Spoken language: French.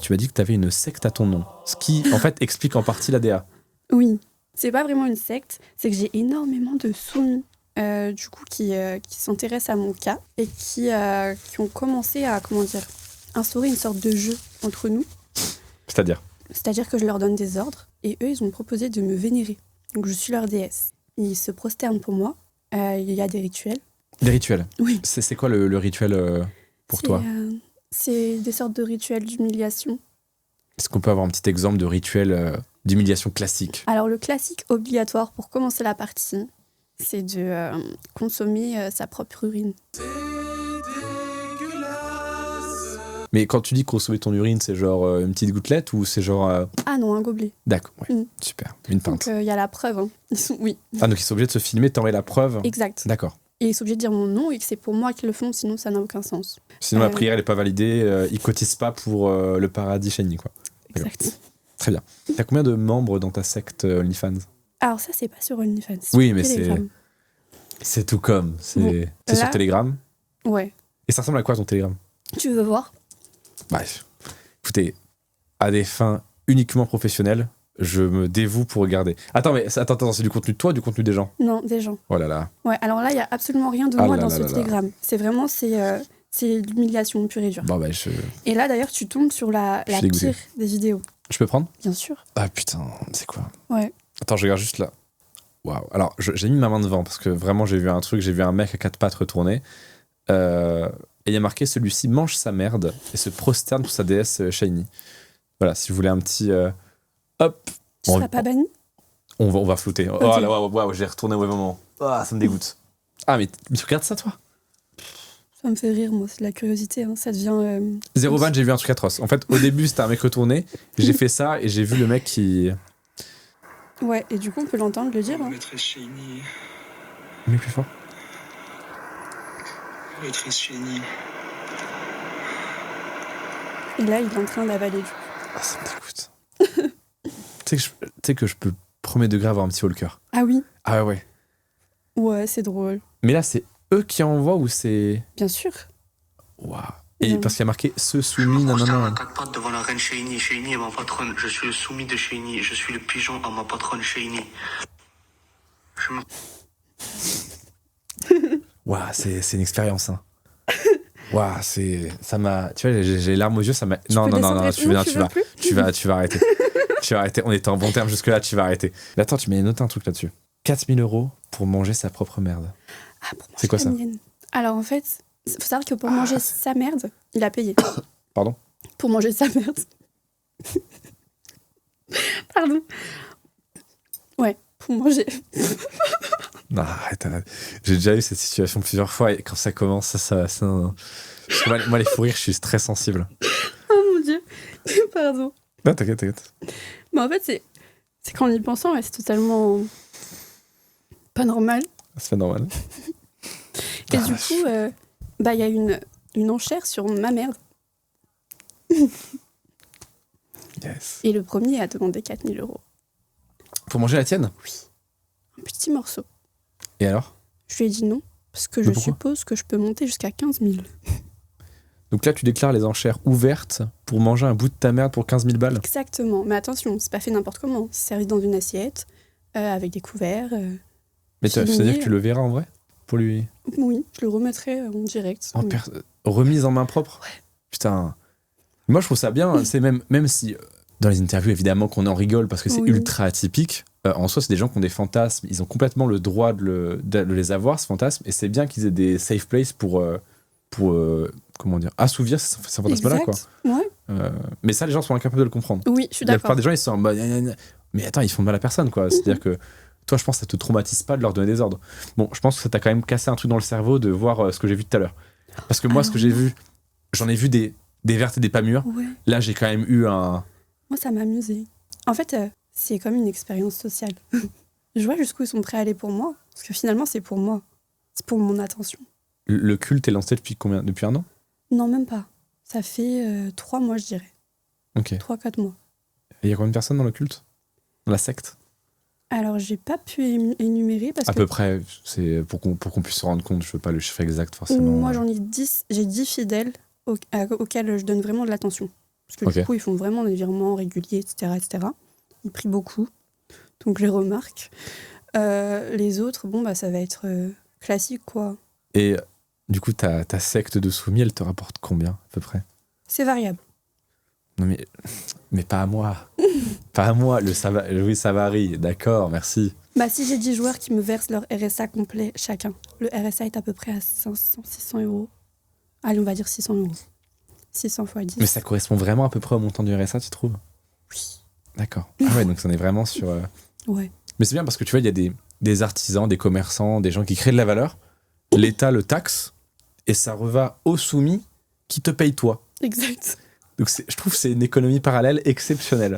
Tu m'as dit que tu avais une secte à ton nom, ce qui en fait explique en partie l'ADA. Oui, c'est pas vraiment une secte, c'est que j'ai énormément de soumis du coup qui s'intéressent à mon cas et qui ont commencé à instaurer une sorte de jeu entre nous. C'est-à-dire que je leur donne des ordres et eux ils ont proposé de me vénérer. Donc je suis leur déesse. Ils se prosternent pour moi. Il y a des rituels. Des rituels? Oui. C'est quoi le rituel pour toi? C'est des sortes de rituels d'humiliation. Est-ce qu'on peut avoir un petit exemple de rituel d'humiliation classique? Alors le classique obligatoire pour commencer la partie, c'est de consommer sa propre urine. Mais quand tu dis consommer ton urine, c'est genre une petite gouttelette ou c'est genre... Ah non, un gobelet. D'accord, ouais. Super. Une pinte. Donc il y a la preuve. Hein. Oui. Ah, donc ils sont obligés de se filmer, t'envoyer la preuve? Exact. D'accord. Et ils sont obligés de dire mon nom et que c'est pour moi qu'ils le font, sinon ça n'a aucun sens. Sinon la prière, elle n'est pas validée, ils cotisent pas pour le paradis shiny, quoi. Exact. Très bien. T'as combien de membres dans ta secte OnlyFans? Alors ça, c'est pas sur OnlyFans. Oui, mais c'est tout comme. C'est Bon, sur Telegram? Ouais. Et ça ressemble à quoi ton Telegram? Tu veux voir? Bref. Écoutez, à des fins uniquement professionnelles, je me dévoue pour regarder. Attends, c'est du contenu de toi ou du contenu des gens? Non, des gens. Oh là là. Ouais, alors là, il y a absolument rien de moi dans ce Telegram. C'est vraiment, c'est l'humiliation pure et dure. Bon, Et là, d'ailleurs, tu tombes sur la pire des vidéos. Je peux prendre? Bien sûr. Ah putain, c'est quoi? Ouais. Attends, je regarde juste là. Waouh. Alors, j'ai mis ma main devant parce que vraiment, j'ai vu un truc, j'ai vu un mec à 4 pattes retourner. Et il y a marqué: celui-ci mange sa merde et se prosterne pour sa déesse shiny. Voilà, si vous voulez un petit. Hop! Tu seras pas banni? On va flouter. Okay. Oh là, waouh, j'ai retourné au moment. Ah, ça me dégoûte. Ah, mais tu regardes ça, toi? Ça me fait rire, moi, c'est de la curiosité. Hein. Ça devient. 0,20, j'ai vu un truc atroce. En fait, au début, c'était un mec retourné. J'ai fait ça et j'ai vu le mec qui. Ouais, et du coup, on peut l'entendre le dire. Hein. Maîtresse shiny. Mais plus fort. Maîtresse shiny. Et là, il est en train d'avaler du coup. Ah, ça me dégoûte. Tu sais que je peux premier degré avoir un petit haut le cœur. Ah oui? Ah ouais. Ouais, c'est drôle. Mais là, c'est eux qui envoient ou c'est... Bien sûr. Waouh. Et parce qu'il y a marqué ce soumis, non. À 4 pattes devant la reine Shiny. Shiny est ma patronne. Je suis le soumis de Shiny. Je suis le pigeon à ma patronne Shiny. Waouh, c'est une expérience, hein. Waouh, ça m'a... Tu vois, j'ai les larmes aux yeux, ça m'a... Non, tu vas arrêter. Tu vas arrêter. On était en bon terme jusque-là, tu vas arrêter. Mais attends, tu m'as noté un truc là-dessus. 4 000 € pour manger sa propre merde. Ah, pour manger c'est quoi ça? mienne. Alors en fait, il faut savoir que pour manger sa merde, il a payé. Pardon? Pour manger sa merde. Pardon. Ouais, pour manger. Non, arrête. J'ai déjà eu cette situation plusieurs fois et quand ça commence, ça parce que moi, les fous rires, je suis très sensible. Oh mon Dieu. Pardon. Non, t'inquiète. Mais en fait, c'est qu'en y pensant, ouais, c'est totalement pas normal. C'est pas normal. Et du coup, il y a une enchère sur ma merde. Yes. Et le premier a demandé 4 000 €. Pour manger la tienne? Oui. Un petit morceau. Et alors? Je lui ai dit non, parce que je suppose que je peux monter jusqu'à 15 000. Donc là, tu déclares les enchères ouvertes pour manger un bout de ta merde pour 15 000 balles? Exactement. Mais attention, c'est pas fait n'importe comment. C'est servi dans une assiette, avec des couverts. Mais ça veut dire que tu le verras en vrai? Pour lui... Oui, je le remettrai en direct. Remise en main propre? Ouais. Putain. Moi, je trouve ça bien. C'est même si, dans les interviews, évidemment, qu'on en rigole parce que c'est ultra atypique. En soi, c'est des gens qui ont des fantasmes. Ils ont complètement le droit de les avoir, ce fantasme. Et c'est bien qu'ils aient des safe places pour comment dire, assouvir ces fantasmes-là, quoi. Ouais. Mais ça, les gens sont incapables de le comprendre. Oui, je suis d'accord. La plupart des gens, ils sont en mode... Mais attends, ils font de mal à personne, quoi. C'est-à-dire que toi, je pense que ça te traumatise pas de leur donner des ordres. Bon, je pense que ça t'a quand même cassé un truc dans le cerveau de voir ce que j'ai vu tout à l'heure. Parce que moi, ce que j'ai vu, j'en ai vu des vertes et des pas mûres. Ouais. Là, j'ai quand même eu un... Moi, ça m'a amusé. En fait, c'est comme une expérience sociale. Je vois jusqu'où ils sont prêts à aller pour moi. Parce que finalement, c'est pour moi. C'est pour mon attention. Le culte est lancé depuis combien? Depuis 1 an? Non, même pas. Ça fait 3 mois, je dirais. Ok. 3-4 mois. Et il y a combien de personnes dans le culte? Dans la secte? Alors, j'ai pas pu énumérer parce à peu près, c'est pour qu'on puisse se rendre compte. Je veux pas le chiffre exact, forcément. Moi, j'en ai 10. J'ai 10 fidèles auxquels je donne vraiment de l'attention. Parce que du coup, ils font vraiment des virements réguliers, etc., etc. Ils prient beaucoup. Donc, je les remarque. Les autres, ça va être classique, quoi. Et du coup, ta secte de soumis, elle te rapporte combien, à peu près? C'est variable. Non, mais pas à moi. Pas à moi. Oui, ça varie. D'accord, merci. Si j'ai 10 joueurs qui me versent leur RSA complet chacun, le RSA est à peu près à 500, 600 euros. Allez, on va dire 600 euros. 600 fois 10. Mais ça correspond vraiment à peu près au montant du RSA, tu trouves? Oui. D'accord. Ah ouais, donc on est vraiment sur... Ouais. Mais c'est bien parce que tu vois, il y a des artisans, des commerçants, des gens qui créent de la valeur. L'État le taxe et ça reva aux soumis qui te payent toi. Exact. Donc je trouve que c'est une économie parallèle exceptionnelle.